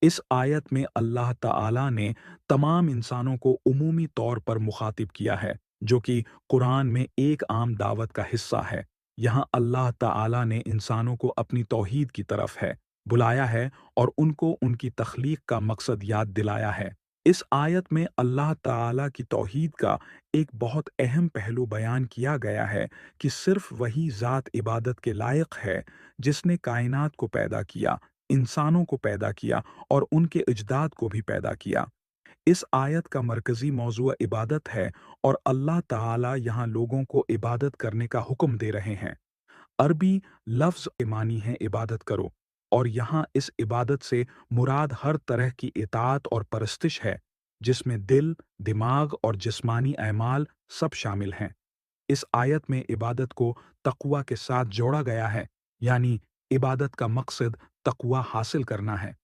इस आयत में अल्लाह ताला ने तमाम इंसानों को उमूमी तौर पर मुखातिब किया है, जो कि कुरान में एक आम दावत का हिस्सा है। यहाँ अल्लाह ताला ने इंसानों को अपनी तौहीद की तरफ है बुलाया है और उनको उनकी तख्लीक का मकसद याद दिलाया है। इस आयत में अल्लाह ताला की तौहीद का एक बहुत अहम पहलू बयान किया गया है कि सिर्फ वही ज़ात इबादत के लायक है जिसने कायनात को पैदा किया, इंसानों को पैदा किया और उनके अजदाद को भी पैदा किया। इस आयत का मरकज़ी मौज़ू इबादत है और अल्लाह ताला यहाँ लोगों को इबादत करने का हुक्म दे रहे हैं। अरबी लफ्ज़ के मानी है इबादत करो और यहाँ इस इबादत से मुराद हर तरह की इताअत और परस्तिश है, जिसमें दिल, दिमाग और जिस्मानी अमाल सब शामिल हैं। इस आयत में इबादत को तक़वा के साथ जोड़ा गया है, यानी इबादत का मकसद तक़वा हासिल करना है।